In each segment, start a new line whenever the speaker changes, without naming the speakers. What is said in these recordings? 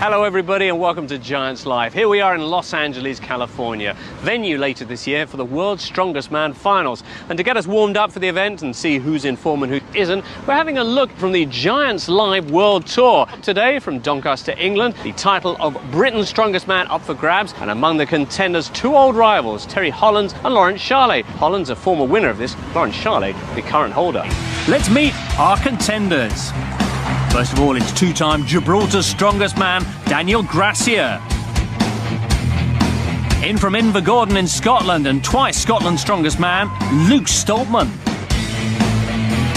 Hello everybody and welcome to Giants Live. Here we are in Los Angeles, California, venue later this year for the World's Strongest Man Finals. And to get us warmed up for the event and see who's in form and who isn't, we're having a look from the Giants Live World Tour. Today from Doncaster, England, the title of Britain's Strongest Man up for grabs, and among the contenders, two old rivals, Hollands and Laurence Shahlaei. Hollands a former winner of this, Laurence Shahlaei the current holder. Let's meet our contenders. First of all, it's two-time Gibraltar's strongest man, Daniel Gracia. In from Invergordon in Scotland and twice Scotland's strongest man, Luke Stoltman.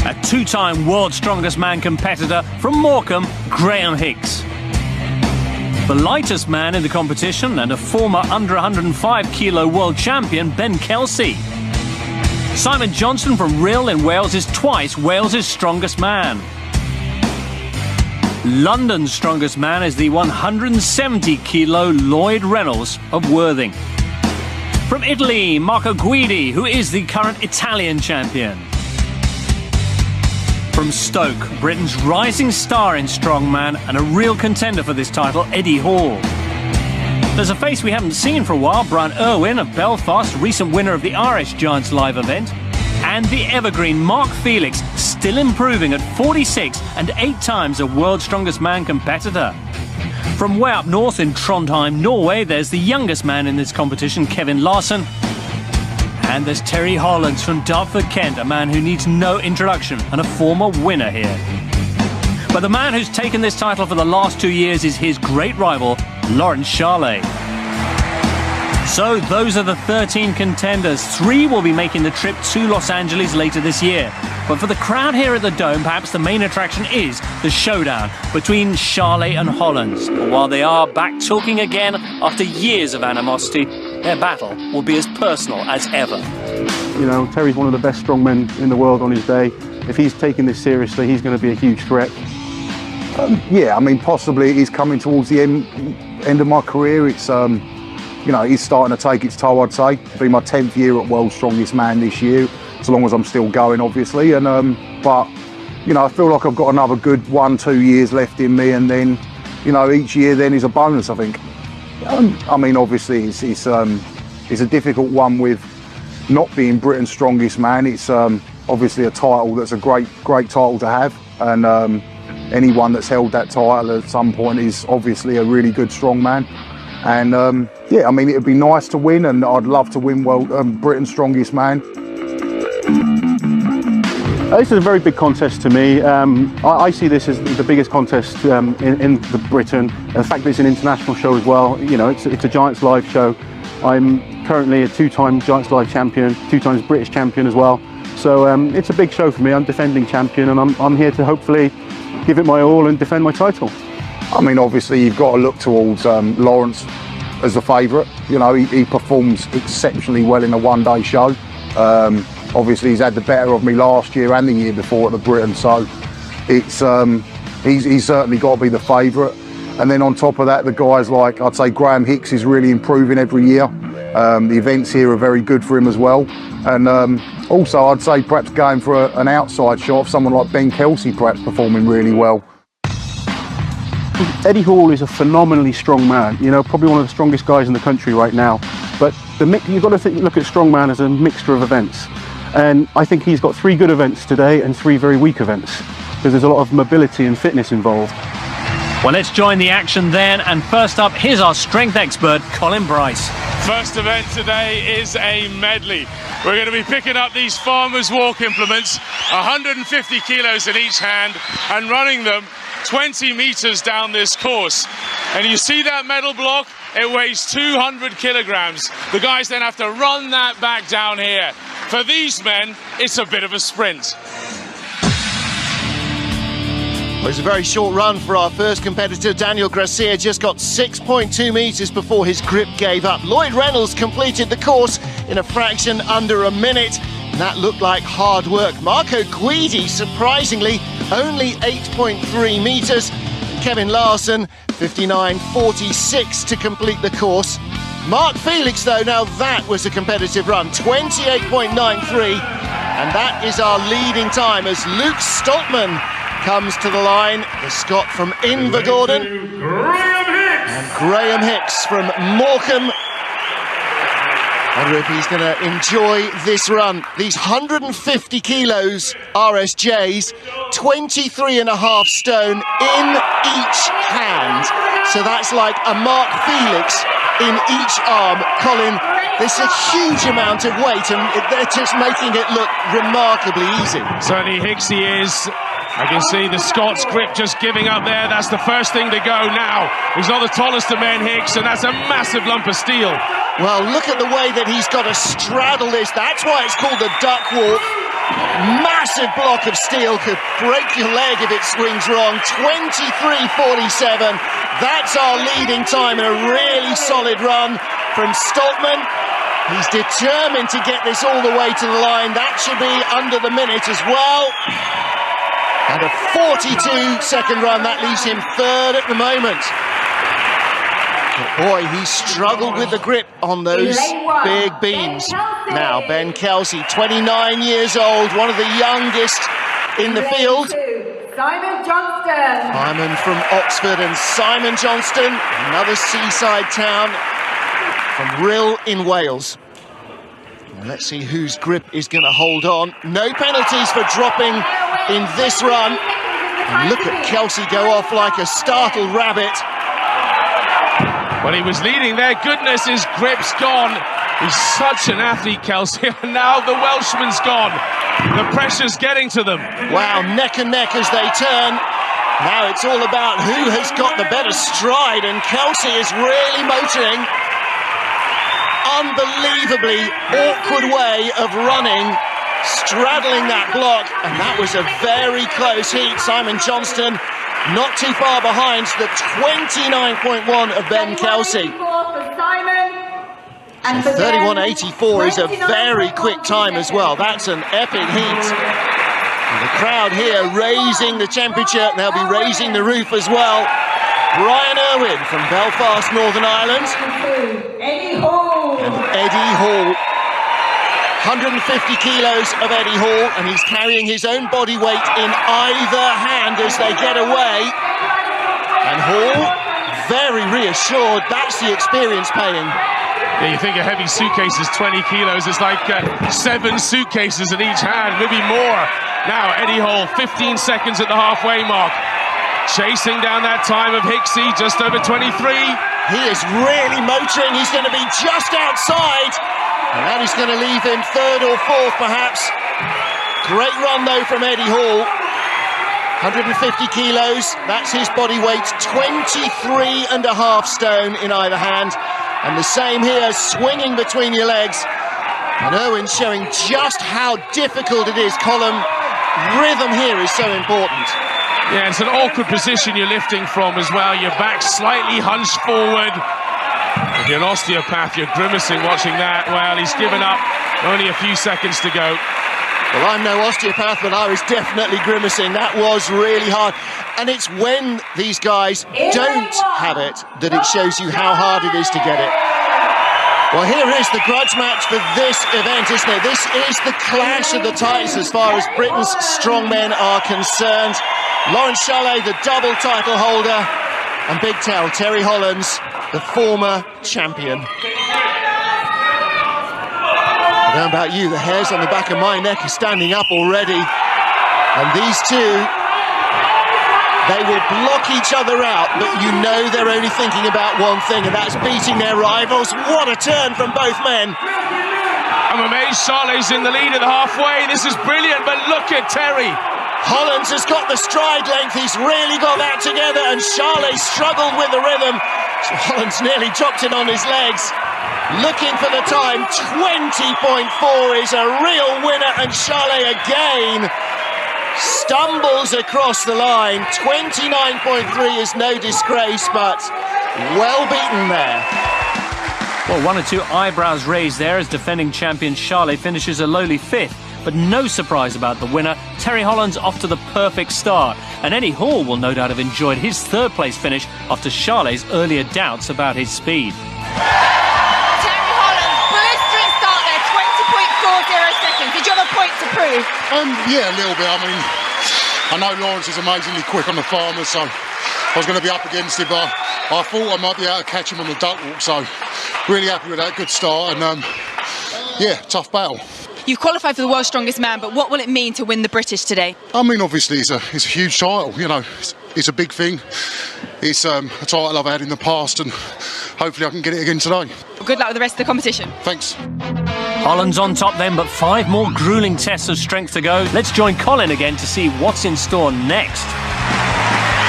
A two-time world's strongest man competitor from Morecambe, Graham Hicks. The lightest man in the competition and a former under 105 kilo world champion, Ben Kelsey. Simon Johnson from Rhyl in Wales is twice Wales's strongest man. London's strongest man is the 170-kilo Lloyd Reynolds of Worthing. From Italy, Marco Guidi, who is the current Italian champion. From Stoke, Britain's rising star in strongman and a real contender for this title, Eddie Hall. There's a face we haven't seen for a while, Brian Irwin of Belfast, recent winner of the Irish Giants Live event. And the evergreen Mark Felix, still improving at 46 and 8 times a World's Strongest Man competitor. From way up north in Trondheim, Norway, there's the youngest man in this competition, Kevin Larsen. And there's Terry Hollands from Dartford, Kent, a man who needs no introduction and a former winner here. But the man who's taken this title for the last 2 years is his great rival, Laurence Shahlaei. So those are the 13 contenders. 3 will be making the trip to Los Angeles later this year. But for the crowd here at the Dome, perhaps the main attraction is the showdown between Shahlaei and Hollands. But while they are back talking again after years of animosity, their battle will be as personal as ever.
You know, Terry's one of the best strongmen in the world on his day. If he's taking this seriously, he's going to be a huge threat.
Yeah, I mean, possibly he's coming towards the end of my career. It's you know, he's starting to take its toll, I'd say. It'll be my 10th year at World's Strongest Man this year, as long as I'm still going, obviously. And but, you know, I feel like I've got another good 1-2 years left in me, and then, you know, each year then is a bonus, I think. I mean, obviously, it's a difficult one with not being Britain's Strongest Man. It's obviously a title that's a great title to have, and anyone that's held that title at some point is obviously a really good strongman. And yeah, I mean, it'd be nice to win, and I'd love to win Britain's Strongest Man.
This is a very big contest to me. I see this as the biggest contest in Britain. The fact that it's an international show as well, you know, it's a Giants Live show. I'm currently a 2-time Giants Live champion, 2 times British champion as well. So it's a big show for me. I'm defending champion, and I'm here to hopefully give it my all and defend my title.
I mean, obviously, you've got to look towards Laurence as the favourite. You know, he performs exceptionally well in a one-day show. Obviously, he's had the better of me last year and the year before at the Britain, so it's he's certainly got to be the favourite. And then on top of that, the guys like, I'd say, Graham Hicks is really improving every year. The events here are very good for him as well. And also, I'd say perhaps going for an outside shot of someone like Ben Kelsey, perhaps performing really well.
Eddie Hall is a phenomenally strong man, you know, probably one of the strongest guys in the country right now. But you've got to look at strongman as a mixture of events. And I think he's got 3 good events today and 3 very weak events, because there's a lot of mobility and fitness involved.
Well, let's join the action then. And first up, here's our strength expert, Colin Bryce.
First event today is a medley. We're going to be picking up these farmers' walk implements, 150 kilos in each hand, and running them 20 meters down this course. And you see that metal block? It weighs 200 kilograms. The guys then have to run that back down here. For these men, it's a bit of a sprint.
Well, it's a very short run for our first competitor. Daniel Gracia just got 6.2 metres before his grip gave up. Lloyd Reynolds completed the course in a fraction under a minute. And that looked like hard work. Marco Guidi, surprisingly, only 8.3 metres. Kevin Larsen, 59.46 to complete the course. Mark Felix, though, now that was a competitive run, 28.93. And that is our leading time as Luke Stoltman comes to the line, the Scot from Invergordon. And Graham Hicks from Morecambe. I wonder if he's going to enjoy this run. These 150 kilos RSJs, 23.5 stone in each hand. So that's like a Mark Felix in each arm. Colin, there's a huge amount of weight and they're just making it look remarkably easy.
Certainly Hicksy is. I can see the Scots grip just giving up there. That's the first thing to go now. He's not the tallest of men, Hicks, and that's a massive lump of steel.
Well, look at the way that he's got to straddle this. That's why it's called the duck walk. Massive block of steel, could break your leg if it swings wrong. 23.47. That's our leading time in a really solid run from Strongman. He's determined to get this all the way to the line. That should be under the minute as well. And a 42-second run, that leaves him third at the moment. But boy, he struggled with the grip on those big beams. Now, Ben Kelsey, 29 years old, one of the youngest in the field. Simon from Oxford, and Simon Johnston, another seaside town from Rhyl in Wales. Let's see whose grip is going to hold on. No penalties for dropping in this run. And look at Kelsey go off like a startled rabbit.
Well, he was leading there. Goodness, his grip's gone. He's such an athlete, Kelsey. And now the Welshman's gone. The pressure's getting to them.
Wow, neck and neck as they turn. Now it's all about who has got the better stride, and Kelsey is really motoring. Unbelievably awkward way of running, straddling that block, and that was a very close heat. Simon Johnston not too far behind, the 29.1 of Ben Kelsey. And 31.84 is a very quick time as well. That's an epic heat. And the crowd here raising the temperature. They'll be raising the roof as well. Brian Irwin from Belfast, Northern Ireland. And Eddie Hall. 150 kilos of Eddie Hall, and he's carrying his own body weight in either hand as they get away. And Hall, very reassured. That's the experience paying.
Yeah, you think a heavy suitcase is 20 kilos. It's like 7 suitcases in each hand, maybe more. Now, Eddie Hall, 15 seconds at the halfway mark. Chasing down that time of Hicksy, just over 23.
He is really motoring. He's going to be just outside. And that is going to leave him third or fourth, perhaps. Great run, though, from Eddie Hall. 150 kilos, that's his body weight. 23.5 stone in either hand. And the same here, swinging between your legs. And Irwin showing just how difficult it is. Colin, rhythm here is so important.
Yeah, it's an awkward position you're lifting from as well. Your back slightly hunched forward. If you're an osteopath, you're grimacing watching that. Well, he's given up. Only a few seconds to go.
Well, I'm no osteopath, but I was definitely grimacing. That was really hard. And it's when these guys don't have it that it shows you how hard it is to get it. Well, here is the grudge match for this event, isn't it? This is the clash of the titans as far as Britain's strongmen are concerned. Laurence Shahlaei, the double title holder, and Big Tell, Terry Hollands, the former champion. I don't know about you, the hairs on the back of my neck are standing up already. And these two, they will block each other out, but you know they're only thinking about one thing, and that's beating their rivals. What a turn from both men.
I'm amazed Shahlei's in the lead at the halfway. This is brilliant, but look at Terry.
Hollands has got the stride length, he's really got that together, and Shahlaei struggled with the rhythm. So Hollands nearly dropped it on his legs. Looking for the time, 20.4 is a real winner, and Shahlaei again stumbles across the line. 29.3 is no disgrace, but well beaten there.
Well, one or two eyebrows raised there as defending champion Shahlaei finishes a lowly 5th. But no surprise about the winner. Terry Hollands off to the perfect start. And Eddie Hall will no doubt have enjoyed his 3rd place finish after Shahlei's earlier doubts about his speed.
Terry Hollands, blistering start there, 20.40 seconds. Did you have a point to prove?
Yeah, a little bit. I mean, I know Laurence is amazingly quick on the farmers, so was going to be up against it, but I thought I might be able to catch him on the duck walk, so really happy with that, good start, and yeah, tough battle.
You've qualified for the world's strongest man, but what will it mean to win the British today?
I mean, obviously it's a huge title, you know, it's a big thing. It's a title I've had in the past, and hopefully I can get it again today.
Well, good luck with the rest of the competition.
Thanks.
Holland's on top then, but 5 more grueling tests of strength to go. Let's join Colin again to see what's in store next.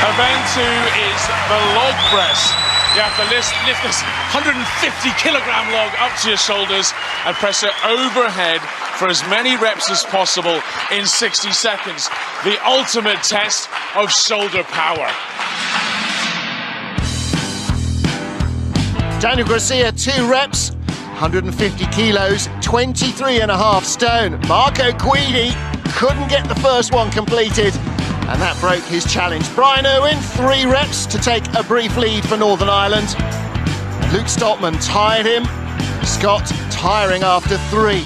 Event 2 is the log press. You have to lift this 150-kilogram log up to your shoulders and press it overhead for as many reps as possible in 60 seconds. The ultimate test of shoulder power.
Daniel Garcia, 2 reps, 150 kilos, 23.5 stone. Marco Guidi couldn't get the first one completed, and that broke his challenge. Brian Irwin, 3 reps to take a brief lead for Northern Ireland. Luke Stoltman tired him. Scott tiring after 3.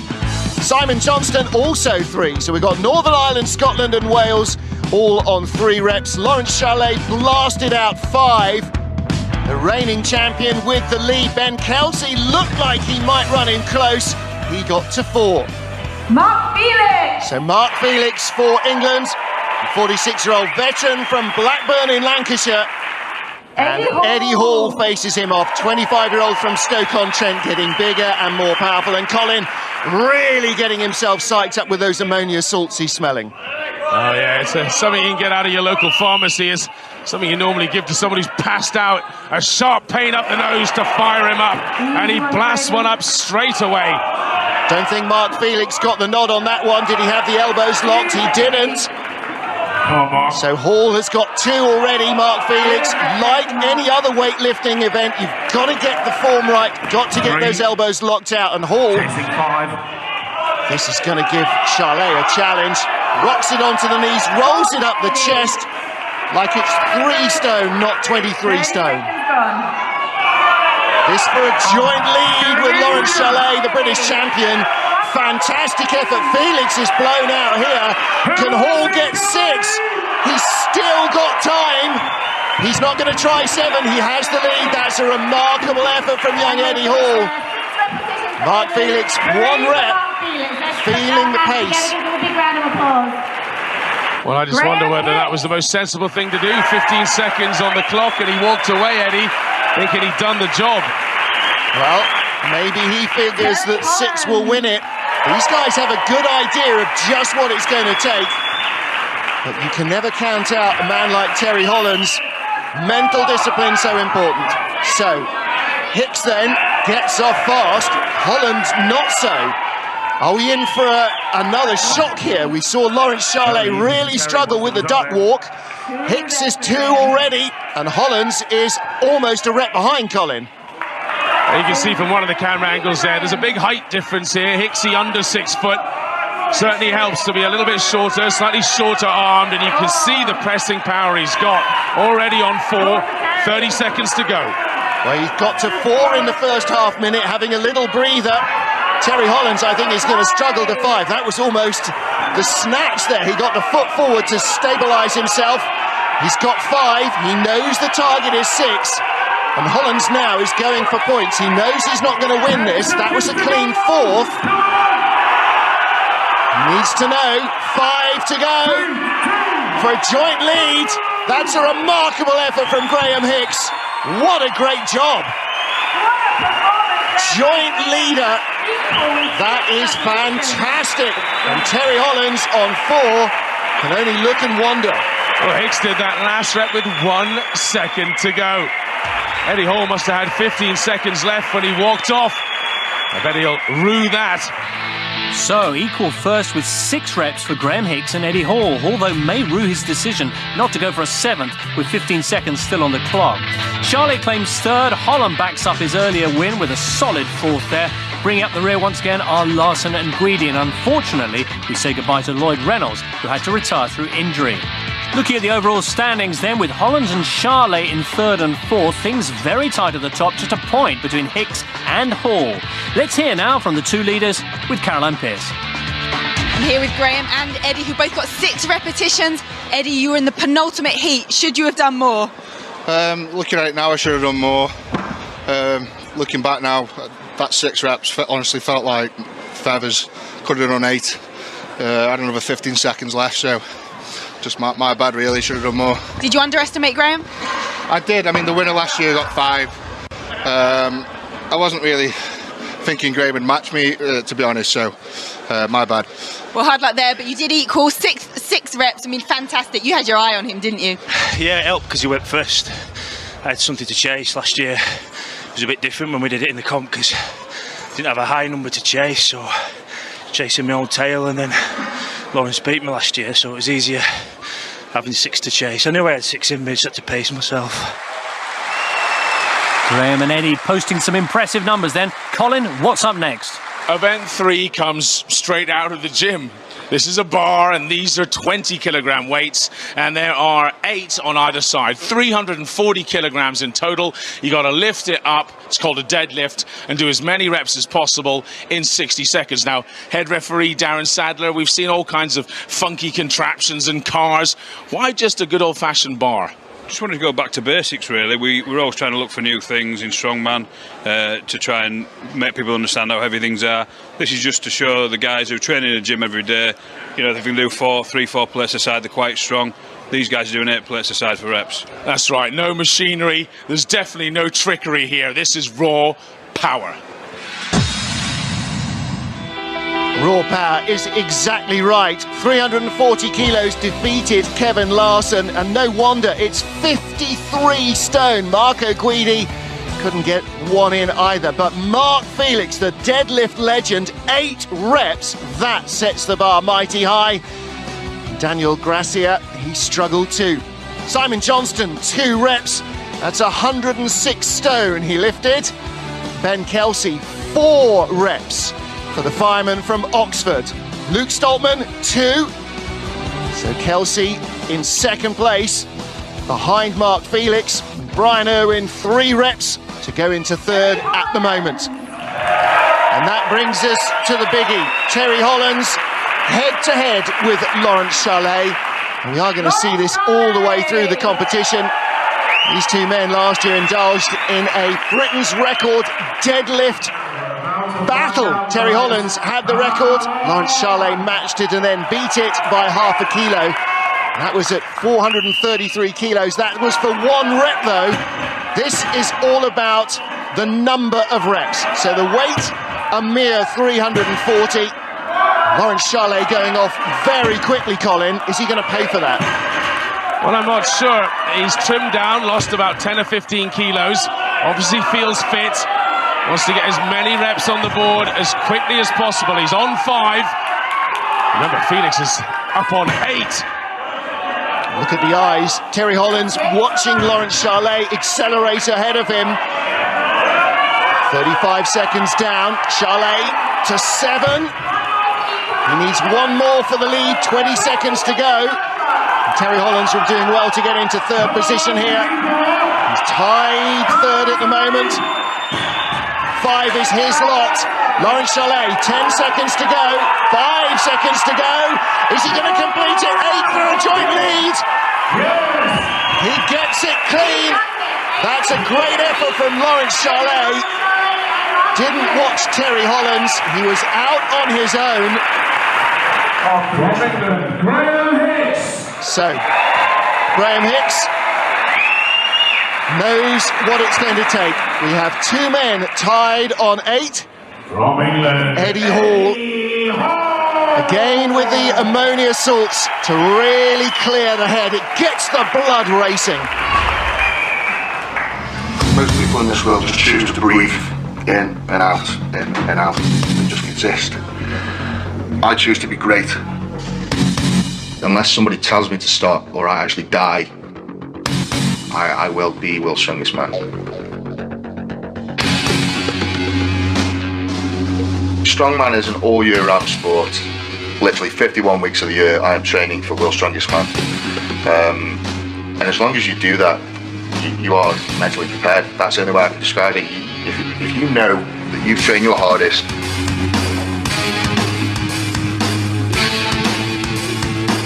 Simon Johnston also 3. So we've got Northern Ireland, Scotland and Wales all on 3 reps. Laurence Shahlaei blasted out 5. The reigning champion with the lead. Ben Kelsey looked like he might run in close. He got to 4.
Mark Felix!
So Mark Felix for England. 46-year-old veteran from Blackburn in Lancashire. And Eddie Hall faces him off. 25-year-old from Stoke-on-Trent, getting bigger and more powerful. And Colin really getting himself psyched up with those ammonia salts he's smelling.
Oh yeah, it's something you can get out of your local pharmacy. It's something you normally give to someone who's passed out. A sharp pain up the nose to fire him up. And he blasts one up straight away.
Don't think Mark Felix got the nod on that one. Did he have the elbows locked? He didn't. So Hall has got 2 already, Mark Felix. Like any other weightlifting event, you've got to get the form right, got to get those elbows locked out. And Hall, this is going to give Shahlaei a challenge. Rocks it onto the knees, rolls it up the chest like it's 3 stone, not 23 stone. This for a joint lead with Laurence Shahlaei, the British champion. Fantastic effort. Felix is blown out here. Can Hall get 6? He's still got time. He's not going to try 7. He has the lead. That's a remarkable effort from young Eddie Hall. Mark Felix, 1 rep, feeling the pace.
Well, I just wonder whether that was the most sensible thing to do. 15 seconds on the clock, and he walked away, Eddie, thinking he'd done the job.
Well, maybe he figures that 6 will win it. These guys have a good idea of just what it's going to take. But you can never count out a man like Terry Hollands. Mental discipline so important. So, Hicks then gets off fast. Holland not so. Are we in for another shock here? We saw Laurence Shahlaei really struggle with the duck walk. Hicks is 2 already, and Hollands is almost a rep behind Colin.
You can see from one of the camera angles there's a big height difference here. Hicksy under 6 foot. Certainly helps to be a little bit shorter, slightly shorter armed, and you can see the pressing power he's got. Already on 4, 30 seconds to go.
Well, he's got to 4 in the first half minute, having a little breather. Terry Hollands, I think, is going to struggle to 5. That was almost the snatch there. He got the foot forward to stabilise himself. He's got 5. He knows the target is 6. And Hollands now is going for points. He knows he's not going to win this. That was a clean 4th. Needs to know. 5 to go for a joint lead. That's a remarkable effort from Graham Hicks. What a great job. Joint leader. That is fantastic. And Terry Hollands on 4 can only look and wonder.
Well, Hicks did that last rep with 1 second to go. Eddie Hall must have had 15 seconds left when he walked off. I bet he'll rue that.
So, equal first with 6 reps for Graham Hicks and Eddie Hall, although may rue his decision not to go for a 7th with 15 seconds still on the clock. Shahlaei claims 3rd. Holland backs up his earlier win with a solid 4th there. Bringing up the rear once again are Larsen and Guidi, and unfortunately we say goodbye to Lloyd Reynolds, who had to retire through injury. Looking at the overall standings then, with Hollands and Shahlaei in 3rd and 4th, things very tight at the top, just a point between Hicks and Hall. Let's hear now from the 2 leaders with Caroline Pearce.
I'm here with Graham and Eddie, who both got 6 repetitions. Eddie, you were in the penultimate heat. Should you have done more?
Looking at it now, I should have done more. Looking back now, that 6 reps honestly felt like feathers. Could have done 8. I had another 15 seconds left, so just my bad really, should have done more.
Did you underestimate Graham?
I did. I mean, the winner last year got 5. I wasn't really thinking Graham would match me, to be honest, so my bad.
Well, hard luck there, but you did equal six reps. I mean, fantastic. You had your eye on him, didn't you?
Yeah, it helped because he went first. I had something to chase last year. It was a bit different when we did it in the comp because I didn't have a high number to chase, so chasing my own tail, and then Laurence beat me last year, so it was easier having 6 to chase. I knew I had 6 in me, just had to pace myself.
Graham and Eddie posting some impressive numbers then. Colin, what's up next?
Event 3 comes straight out of the gym. This is a bar, and these are 20 kilogram weights, and there are 8 on either side, 340 kilograms in total. You got to lift it up. It's called a deadlift, and do as many reps as possible in 60 seconds. Now, head referee Darren Sadler, we've seen all kinds of funky contraptions and cars. Why just a good old-fashioned bar?
Just wanted to go back to basics, really. We're always trying to look for new things in Strongman to try and make people understand how heavy things are. This is just to show the guys who train in the gym every day, you know, they can do 4 plates aside, they're quite strong. These guys are doing 8 plates aside for reps.
That's right, no machinery, there's definitely no trickery here. This is raw power.
Raw power is exactly right. 340 kilos defeated Kevin Larsen, and no wonder it's 53 stone. Marco Guidi couldn't get one in either, but Mark Felix, the deadlift legend, 8 reps, that sets the bar mighty high. Daniel Gracia, he struggled too. Simon Johnston, 2 reps, that's 106 stone he lifted. Ben Kelsey, 4 reps for the fireman from Oxford. Luke Stoltman, 2. So Kelsey in second place, behind Mark Felix. Brian Irwin, 3 reps to go into third at the moment. And that brings us to the biggie. Terry Hollands head-to-head with Laurence Shahlaei. And we are going to see this all the way through the competition. These 2 men last year indulged in a Britain's record deadlift battle. Terry Hollands had the record. Laurence Shahlaei matched it and then beat it by half a kilo. That was at 433 kilos. That was for 1 rep though. This is all about the number of reps. So the weight, a mere 340. Laurence Shahlaei going off very quickly, Colin. Is he going to pay for that?
Well, I'm not sure. He's trimmed down, lost about 10 or 15 kilos. Obviously feels fit. Wants to get as many reps on the board as quickly as possible. He's on 5. Remember, Felix is up on 8.
Look at the eyes. Terry Hollands watching Laurence Shahlaei accelerate ahead of him. 35 seconds down. Shahlaei to 7. He needs 1 more for the lead. 20 seconds to go. And Terry Hollands are doing well to get into third position here. He's tied third at the moment. 5 is his lot. Laurence Shahlaei, 10 seconds to go. 5 seconds to go. Is he going to complete it? 8 for a joint lead. He gets it clean. That's a great effort from Laurence Shahlaei. Didn't watch Terry Hollands. He was out on his own. So, Graham Hicks knows what it's going to take. We have 2 men tied on 8.
From England,
Eddie Hall, again with the ammonia salts to really clear the head. It gets the blood racing.
Most people in this world just choose to breathe in and out, and just exist. I choose to be great. Unless somebody tells me to stop or I actually die, I will be world's strongest man. Strongman is an all year round sport. Literally 51 weeks of the year I am training for world's strongest man. And as long as you do that, you are mentally prepared. That's the only way I can describe it. If you know that you've trained your hardest,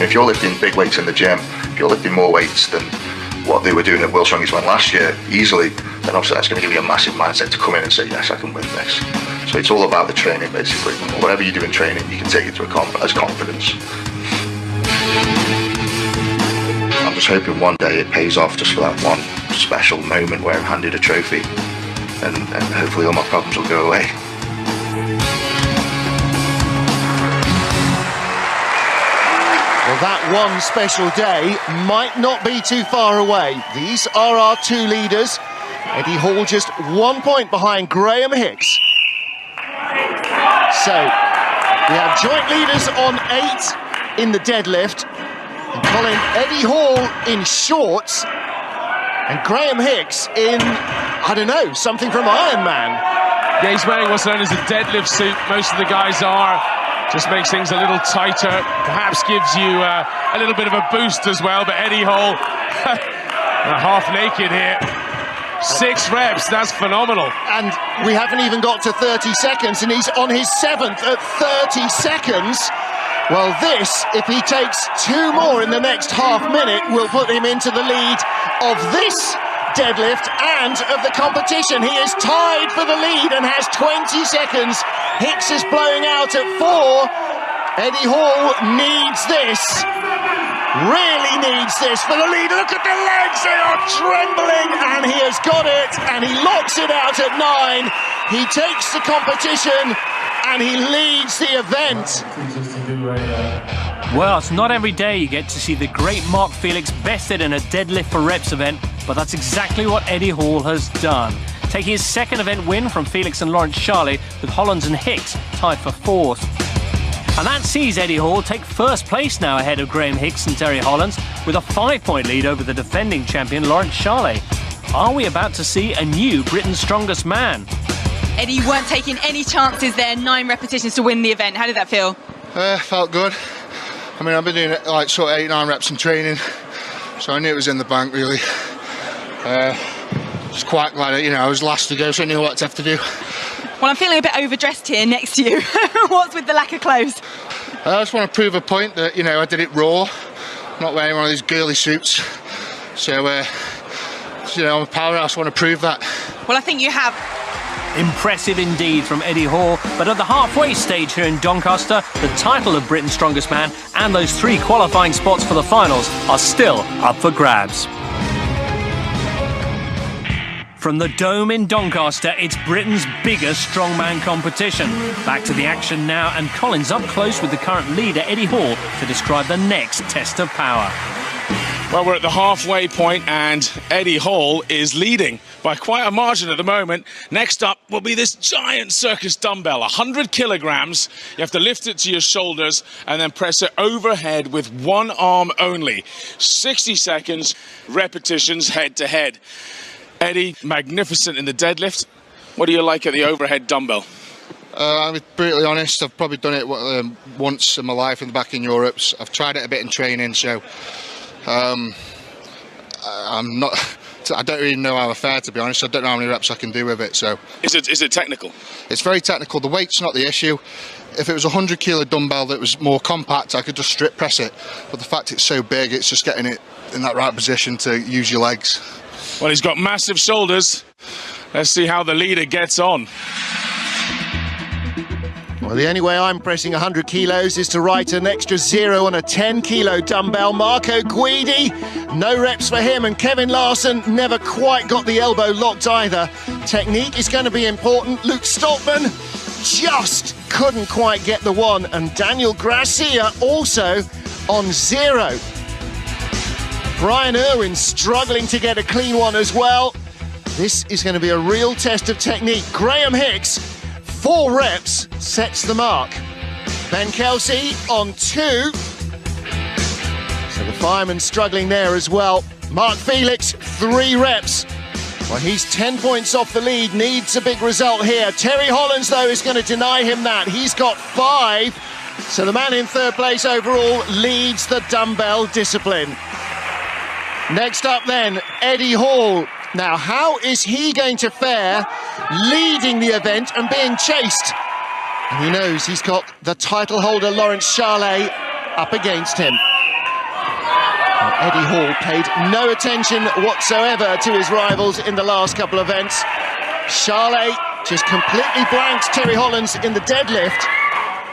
if you're lifting big weights in the gym, if you're lifting more weights than what they were doing at World's Strongest Man last year easily, then obviously that's going to give you a massive mindset to come in and say, yes, I can win this. So it's all about the training, basically. Whatever you do in training, you can take it to as confidence. I'm just hoping one day it pays off just for that one special moment where I'm handed a trophy, and hopefully all my problems will go away.
Well, that one special day might not be too far away. These are our two leaders. Eddie Hall just 1 point behind Graham Hicks. So, we have joint leaders on 8 in the deadlift. And Colin, Eddie Hall in shorts. And Graham Hicks in, I don't know, something from Iron Man.
Yeah, he's wearing what's known as a deadlift suit. Most of the guys are. Just makes things a little tighter, perhaps gives you a little bit of a boost as well, but Eddie Hall, half naked here. 6 reps, that's phenomenal.
And we haven't even got to 30 seconds, and he's on his 7th at 30 seconds. Well, this, if he takes 2 more in the next half minute, will put him into the lead of this deadlift and of the competition. He is tied for the lead and has 20 seconds. Hicks is blowing out at 4. Eddie Hall needs this, really needs this for the lead. Look at the legs, they are trembling, and he has got it, and he locks it out at 9. He takes the competition and he leads the event.
Well, it's not every day you get to see the great Mark Felix bested in a deadlift for reps event, but that's exactly what Eddie Hall has done, taking his 2nd event win from Felix and Laurence Shahlaei, with Hollands and Hicks tied for 4th. And that sees Eddie Hall take 1st place now ahead of Graham Hicks and Terry Hollands, with a 5-point lead over the defending champion Laurence Shahlaei. Are we about to see a new Britain's Strongest Man?
Eddie, you weren't taking any chances there, 9 repetitions to win the event. How did that feel?
Felt good. I mean, I've been doing it like sort of 8-9 reps in training, so I knew it was in the bank, really. Just quite glad, you know, I was last to go, so I knew what to have to do.
Well, I'm feeling a bit overdressed here next to you. What's with the lack of clothes?
I just want to prove a point that, you know, I did it raw, not wearing one of these girly suits. So, you know, I'm a powerhouse, I want to prove that.
Well, I think you have.
Impressive indeed from Eddie Hall, but at the halfway stage here in Doncaster, the title of Britain's Strongest Man and those 3 qualifying spots for the finals are still up for grabs. From the Dome in Doncaster, it's Britain's biggest strongman competition. Back to the action now, and Colin's up close with the current leader, Eddie Hall, to describe the next test of power.
Well, we're at the halfway point and Eddie Hall is leading by quite a margin at the moment. Next up will be this giant circus dumbbell, 100 kilograms. You have to lift it to your shoulders and then press it overhead with one arm only. 60 seconds, repetitions head to head. Eddie, magnificent in the deadlift. What do you like at the overhead dumbbell?
I'll be brutally honest, I've probably done it once in my life back in Europe. I've tried it a bit in training, so I don't really know how I fare, to be honest. I don't know how many reps I can do with it. So
is it technical?
It's very technical. The weight's not the issue. If it was a 100 kilo dumbbell that was more compact, I could just strip press it. But the fact it's so big, it's just getting it in that right position to use your legs.
Well, he's got massive shoulders. Let's see how the leader gets on.
Well, the only way I'm pressing 100 kilos is to write an extra 0 on a 10 kilo dumbbell. Marco Guidi, no reps for him, and Kevin Larsen never quite got the elbow locked either. Technique is going to be important. Luke Stoltman just couldn't quite get the 1, and Daniel Gracia also on 0. Brian Irwin struggling to get a clean 1 as well. This is going to be a real test of technique. Graham Hicks, 4 reps, sets the mark. Ben Kelsey on 2. So the fireman struggling there as well. Mark Felix, 3 reps. Well, he's 10 points off the lead, needs a big result here. Terry Hollands, though, is going to deny him that. He's got 5. So the man in 3rd place overall leads the dumbbell discipline. Next up then, Eddie Hall. Now, how is he going to fare leading the event and being chased? And he knows he's got the title holder, Laurence Shahlaei, up against him. Eddie Hall paid no attention whatsoever to his rivals in the last couple of events. Shahlaei just completely blanked Terry Hollands in the deadlift.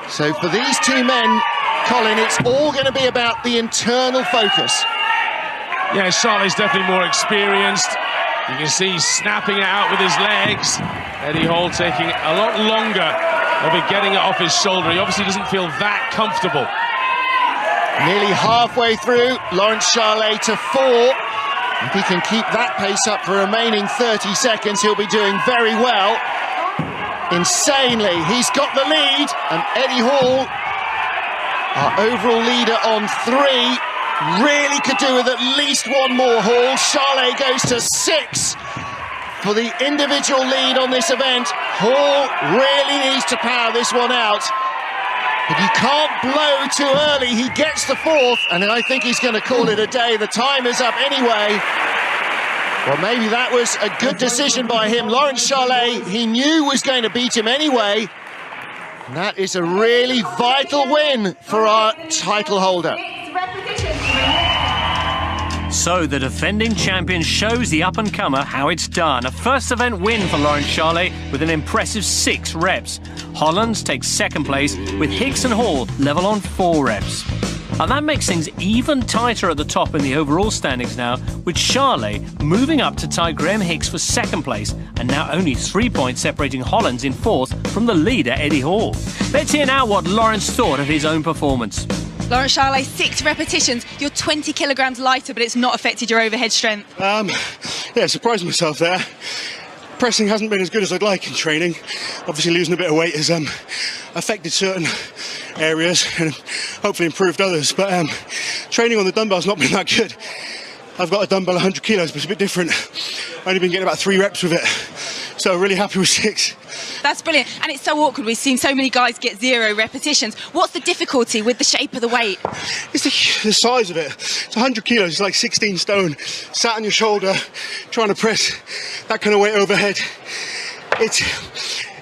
So for these two men, Colin, it's all going to be about the internal focus.
Yeah, Shahlei's definitely more experienced. You can see he's snapping it out with his legs. Eddie Hall taking a lot longer. They'll be getting it off his shoulder. He obviously doesn't feel that comfortable.
Nearly halfway through, Laurence Shahlaei to 4. If he can keep that pace up for remaining 30 seconds, he'll be doing very well. Insanely, he's got the lead, and Eddie Hall, our overall leader on 3, really could do with at least one more haul. Shahlaei goes to 6 for the individual lead on this event. Hall really needs to power this one out. But you can't blow too early. He gets the 4th, and I think he's going to call it a day. The time is up anyway. Well, maybe that was a good decision by him. Laurence Shahlaei, he knew was going to beat him anyway. And that is a really vital win for our title holder.
So the defending champion shows the up-and-comer how it's done. A first event win for Laurence Shahlaei with an impressive 6 reps. Hollands takes second place with Hicks and Hall level on 4 reps. And that makes things even tighter at the top in the overall standings now, with Shahlaei moving up to tie Graham Hicks for second place, and now only 3 points separating Hollands in 4th from the leader Eddie Hall. Let's hear now what Laurence thought of his own performance.
Laurence Shahlaei, 6 repetitions. You're 20 kilograms lighter, but it's not affected your overhead strength.
Yeah, surprised myself there. Pressing hasn't been as good as I'd like in training. Obviously losing a bit of weight has affected certain areas and hopefully improved others, but training on the dumbbell's not been that good. I've got a dumbbell 100 kilos, but it's a bit different. I've only been getting about 3 reps with it, so really happy with 6.
That's brilliant, and it's so awkward. We've seen so many guys get 0 repetitions. What's the difficulty with the shape of the weight?
It's the size of it. It's 100 kilos, it's like 16 stone, sat on your shoulder, trying to press that kind of weight overhead.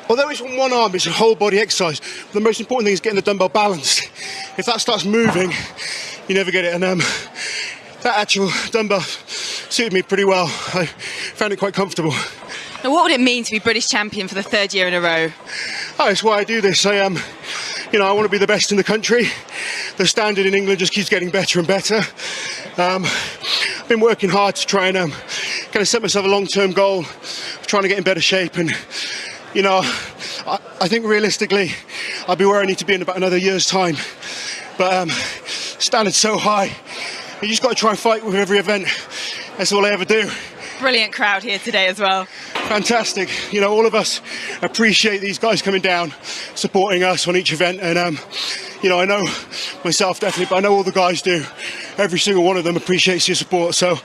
Although it's on one arm, it's a whole body exercise. The most important thing is getting the dumbbell balanced. If that starts moving, you never get it. And that actual dumbbell suited me pretty well. I found it quite comfortable.
Now, what would it mean to be British champion for the 3rd year in a row?
Oh, it's why I do this. I want to be the best in the country. The standard in England just keeps getting better and better. I've been working hard to try and kind of set myself a long-term goal of trying to get in better shape. And I think realistically, I'll be where I need to be in about another year's time. But standard's so high, you just got to try and fight with every event. That's all I ever do.
Brilliant crowd here today as well.
Fantastic. All of us appreciate these guys coming down, supporting us on each event. And, I know myself definitely, but I know all the guys do. Every single one of them appreciates your support. So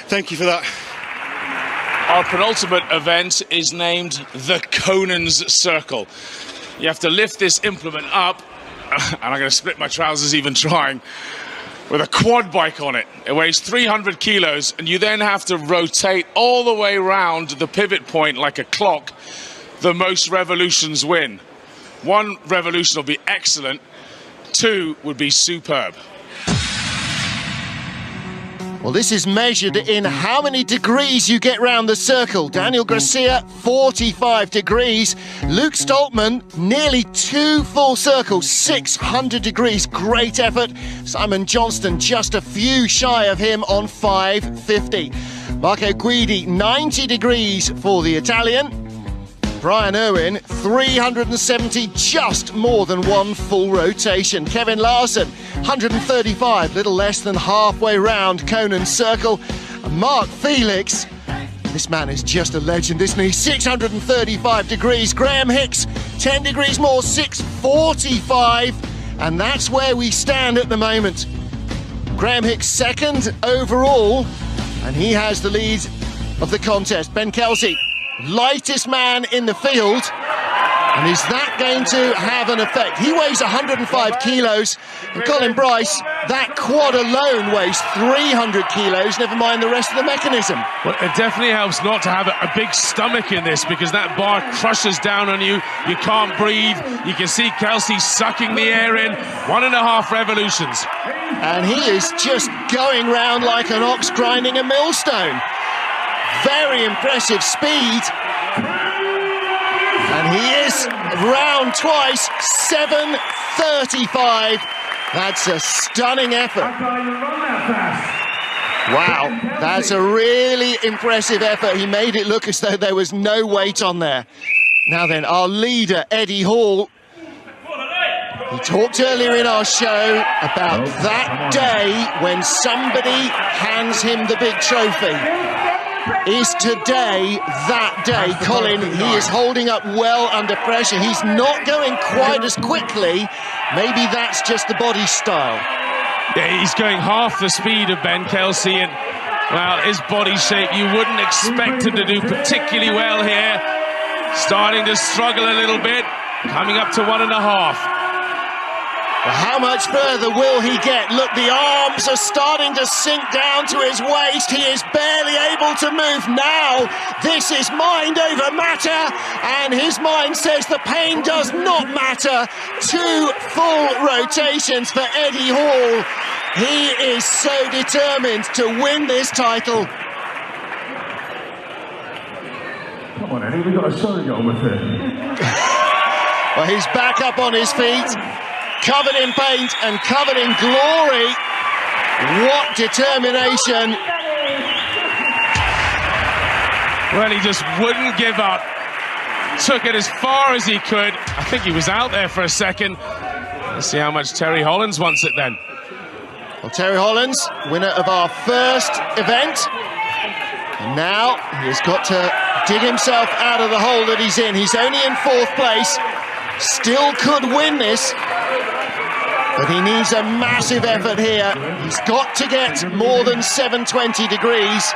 thank you for that.
Our penultimate event is named the Conan's Circle. You have to lift this implement up, and I'm going to split my trousers even trying, with a quad bike on it. It weighs 300 kilos, and you then have to rotate all the way around the pivot point like a clock. The most revolutions win. 1 revolution will be excellent, 2 would be superb.
Well, this is measured in how many degrees you get round the circle. Daniel Garcia, 45 degrees. Luke Stoltman, nearly 2 full circles, 600 degrees. Great effort. Simon Johnston, just a few shy of him on 550. Marco Guidi, 90 degrees for the Italian. Brian Irwin, 370, just more than 1 full rotation. Kevin Larsen, 135, little less than halfway round Conan's circle. And Mark Felix, this man is just a legend, isn't he? 635 degrees. Graham Hicks, 10 degrees more, 645. And that's where we stand at the moment. Graham Hicks second overall, and he has the lead of the contest. Ben Kelsey, lightest man in the field, And is that going to have an effect? He weighs 105 kilos, and Colin Bryce, that quad alone weighs 300 kilos, never mind the rest of the mechanism.
Well, it definitely helps not to have a big stomach in this, because that bar crushes down on you. You can't breathe. You can see Kelsey sucking the air in. 1.5 revolutions.
And he is just going round like an ox grinding a millstone. Very impressive speed. And he is round twice, 7:35. That's a stunning effort. Wow, that's a really impressive effort. He made it look as though there was no weight on there. Now then, our leader, Eddie Hall, he talked earlier in our show about that day when somebody hands him the big trophy. Is today that day? Colin, he is holding up well under pressure. He's not going quite as quickly. Maybe that's just the body style.
Yeah, he's going half the speed of Ben Kelsey, and well, his body shape, you wouldn't expect him to do particularly well here. Starting to struggle a little bit, coming up to 1.5.
Well, how much further will he get? Look, the arms are starting to sink down to his waist. He is barely able to move now. This is mind over matter, and his mind says the pain does not matter. 2 full rotations for Eddie Hall. He is so determined to win this title.
Come on, Eddie, we've got a show to go with it.
Well, he's back up on his feet, covered in paint and covered in glory. What determination.
Well, he just wouldn't give up. Took it as far as he could. I think he was out there for a second. Let's see how much Terry Hollands wants it then.
Well, Terry Hollands, winner of our first event. And now he's got to dig himself out of the hole that he's in. He's only in 4th place. Still could win this, but he needs a massive effort here. He's got to get more than 720 degrees.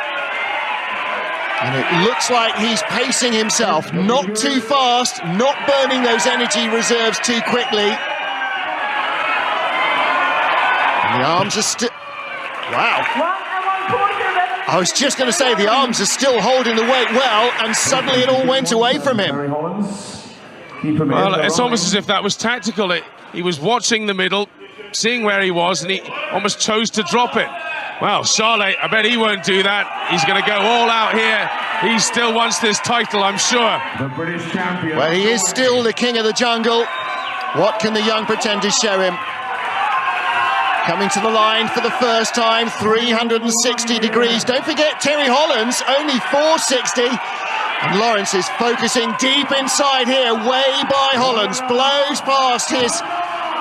And it looks like he's pacing himself, not too fast, not burning those energy reserves too quickly. And the arms are still... Wow. I was just going to say, the arms are still holding the weight well, and suddenly it all went away from him.
Well, it's almost as if that was tactical. He was watching the middle, seeing where he was, and he almost chose to drop it. Well, Shahlaei, I bet he won't do that. He's going to go all out here. He still wants this title, I'm sure.
The British champion.
Well, he is still the king of the jungle. What can the young pretenders show him? Coming to the line for the first time, 360 degrees. Don't forget, Terry Hollands, only 460. And Laurence is focusing deep inside here, way by Hollands. Blows past his,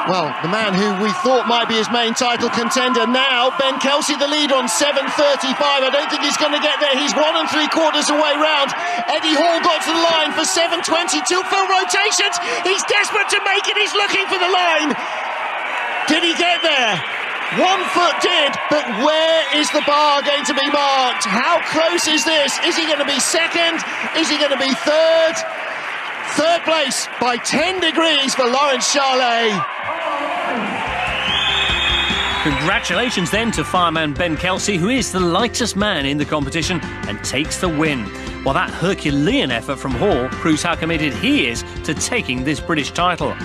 well, the man who we thought might be his main title contender now. Ben Kelsey, the lead on 7:35. I don't think he's going to get there. He's 1 3/4 away round. Eddie Hall got to the line for 7:20. 2 full rotations. He's desperate to make it. He's looking for the line. Did he get there? 1 foot did, but where is the bar going to be marked? How close is this? Is he going to be second? Is he going to be third? Third place by 10 degrees for Laurence Shahlaei.
Congratulations then to fireman Ben Kelsey, who is the lightest man in the competition and takes the win. While that Herculean effort from Hall proves how committed he is to taking this British title.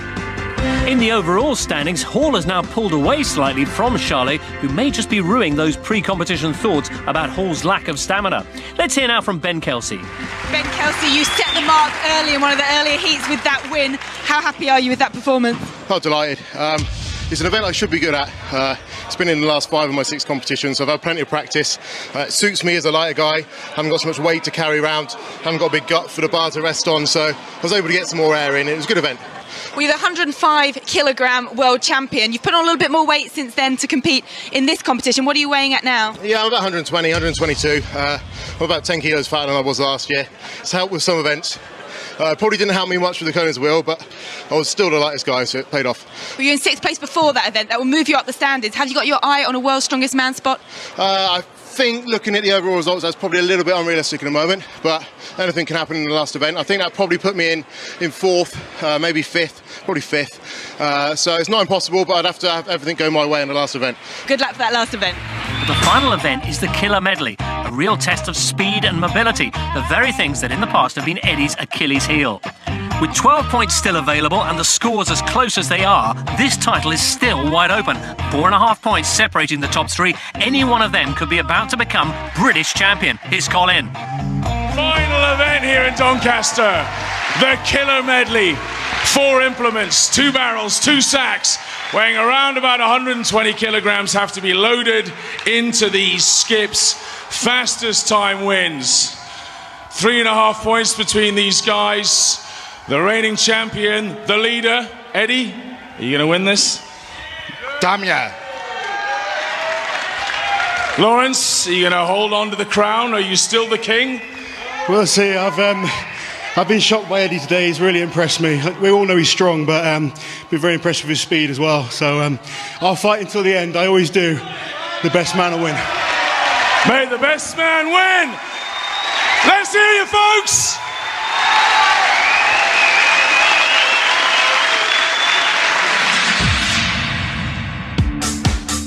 In the overall standings, Hall has now pulled away slightly from Shahlaei, who may just be ruining those pre-competition thoughts about Hall's lack of stamina. Let's hear now from Ben Kelsey.
Ben Kelsey, you set the mark early in one of the earlier heats with that win. How happy are you with that performance?
Oh, delighted. It's an event I should be good at. It's been in the last 5 of my 6 competitions, so I've had plenty of practice. It suits me as a lighter guy. Haven't got so much weight to carry around. Haven't got a big gut for the bar to rest on, so I was able to get some more air in. It was a good event.
Well, you're the 105 kilogram world champion. You've put on a little bit more weight since then to compete in this competition. What are you weighing at now?
Yeah, I'm about 120, 122. I'm about 10 kilos fatter than I was last year. It's helped with some events. Probably didn't help me much with the Conan's wheel, but I was still the lightest guy, so it paid off.
Were you in 6th place before that event? That will move you up the standings. Have you got your eye on a World's Strongest Man spot?
I think looking at the overall results, that's probably a little bit unrealistic in the moment, but anything can happen in the last event. I think that probably put me in 4th, maybe 5th, probably 5th. So it's not impossible, but I'd have to have everything go my way in the last event.
Good luck for that last event.
The final event is the Killer Medley, a real test of speed and mobility, the very things that in the past have been Eddie's Achilles heel. With 12 points still available and the scores as close as they are, this title is still wide open. 4.5 points separating the top 3. Any one of them could be about to become British champion. Here's Colin.
Final event here in Doncaster, the Killer Medley. 4 implements, 2 barrels, 2 sacks, weighing around about 120 kilograms have to be loaded into these skips. Fastest time wins. 3.5 points between these guys. The reigning champion, the leader, Eddie, are you going to win this?
Damn yeah.
Laurence, are you going to hold on to the crown? Are you still the king?
We'll see. I've been shocked by Eddie today. He's really impressed me. We all know he's strong, but been very impressed with his speed as well. So I'll fight until the end. I always do. The best man will win.
May the best man win. Let's hear you, folks.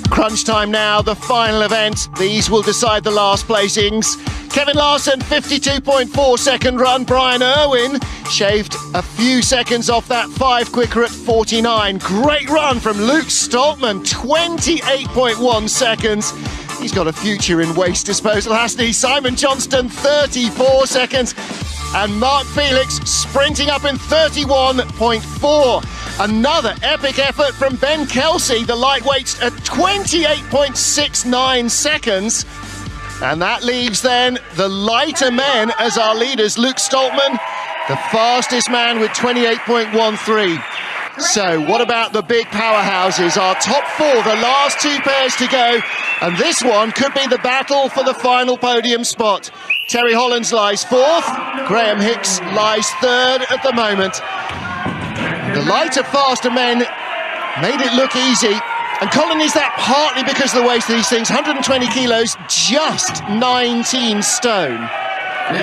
Crunch time now, the final event. These will decide the last placings. Kevin Larsen, 52.4 second run. Brian Irwin shaved a few seconds off that 5 quicker at 49. Great run from Luke Stoltman, 28.1 seconds. He's got a future in waste disposal, hasn't he? Simon Johnston, 34 seconds. And Mark Felix sprinting up in 31.4. Another epic effort from Ben Kelsey, the lightweights, at 28.69 seconds. And that leaves then the lighter men as our leaders. Luke Stoltman, the fastest man with 28.13. So what about the big powerhouses? Our top 4, the last 2 pairs to go. And this one could be the battle for the final podium spot. Terry Hollands lies 4th. Graham Hicks lies 3rd at the moment. The lighter, faster men made it look easy. And Colin, is that partly because of the weight of these things? 120 kilos, just 19 stone.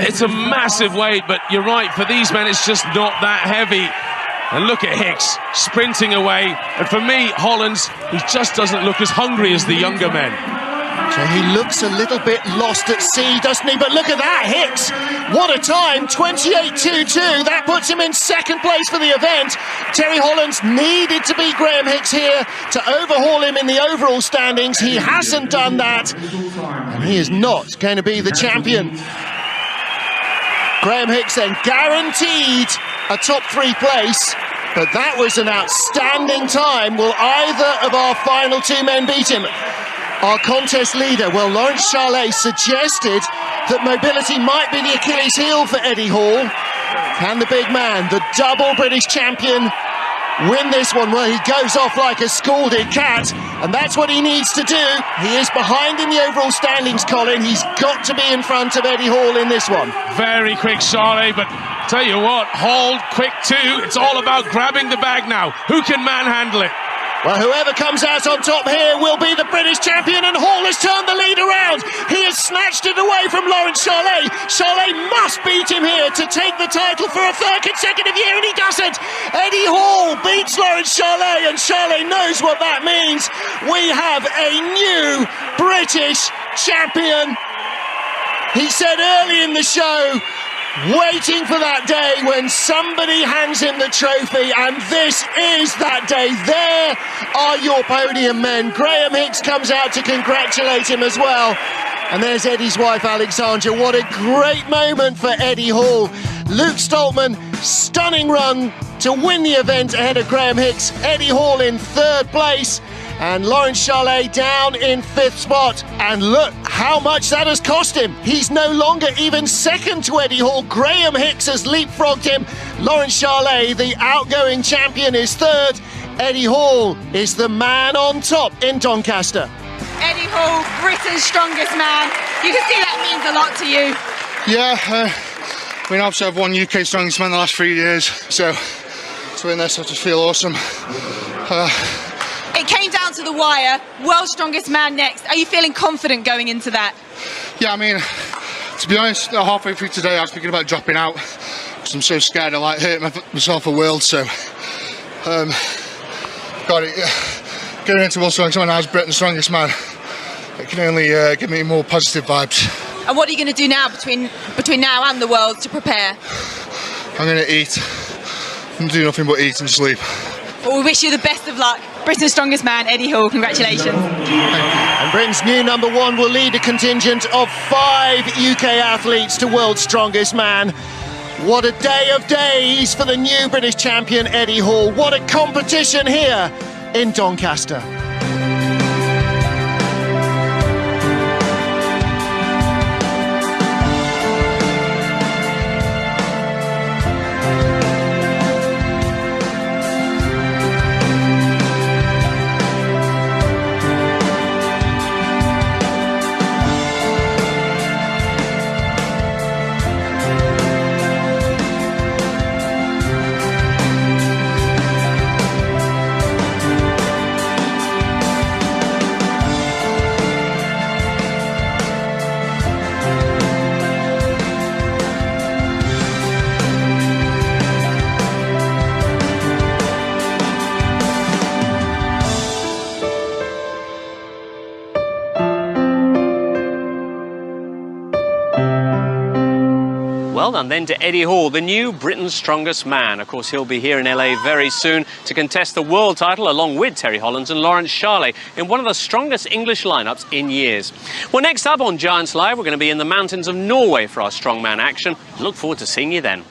It's a massive weight, but you're right, for these men it's just not that heavy. And look at Hicks sprinting away. And for me, Hollands, he just doesn't look as hungry as the younger men.
So he looks a little bit lost at sea, doesn't he? But look at that, Hicks. What a time, 28.22. That puts him in 2nd place for the event. Terry Hollands needed to beat Graham Hicks here to overhaul him in the overall standings. He hasn't done that. And he is not going to be the champion. Graham Hicks then guaranteed a top 3 place. But that was an outstanding time. Will either of our final 2 men beat him? Our contest leader, well, Laurence Shahlaei suggested that mobility might be the Achilles heel for Eddie Hall. Can the big man, the double British champion, win this one? Well, he goes off like a scalded cat, and that's what he needs to do. He is behind in the overall standings, Colin. He's got to be in front of Eddie Hall in this one.
Very quick, Shahlaei, but tell you what, hold quick too. It's all about grabbing the bag now. Who can manhandle it?
Well, whoever comes out on top here will be the British champion, and Hall has turned the lead around. He has snatched it away from Laurence Shahlaei. Shahlaei must beat him here to take the title for a 3rd consecutive year, and he doesn't. Eddie Hall beats Laurence Shahlaei, and Shahlaei knows what that means. We have a new British champion. He said early in the show, waiting for that day when somebody hands him the trophy, and this is that day. There are your podium men. Graham Hicks comes out to congratulate him as well. And there's Eddie's wife, Alexandra. What a great moment for Eddie Hall. Luke Stoltman, stunning run to win the event ahead of Graham Hicks. Eddie Hall in 3rd place. And Laurence Shahlaei down in 5th spot. And look how much that has cost him. He's no longer even 2nd to Eddie Hall. Graham Hicks has leapfrogged him. Laurence Shahlaei, the outgoing champion, is 3rd. Eddie Hall is the man on top in Doncaster.
Eddie Hall, Britain's strongest man. You can see that means a lot to you.
Yeah, I mean, obviously I've won UK Strongest Man the last 3 years, so to win this I just feel awesome.
It came down to the wire, World's Strongest Man next. Are you feeling confident going into that?
Yeah, I mean, to be honest, halfway through today I was thinking about dropping out because I'm so scared of like hurting myself for World, so got it. Going into World's Strongest Man as Britain's Strongest Man, it can only give me more positive vibes.
And what are you going to do now between now and the World to prepare?
I'm going to eat. I'm going to do nothing but eat and sleep.
Well, we wish you the best of luck. Britain's Strongest Man, Eddie Hall, congratulations.
And Britain's new #1 will lead a contingent of 5 UK athletes to World's Strongest Man. What a day of days for the new British champion, Eddie Hall. What a competition here in Doncaster.
Well done then to Eddie Hall, the new Britain's Strongest Man. Of course, he'll be here in LA very soon to contest the world title along with Terry Hollands and Laurence Shahlaei in one of the strongest English lineups in years. Well, next up on Giants Live, we're going to be in the mountains of Norway for our strongman action. Look forward to seeing you then.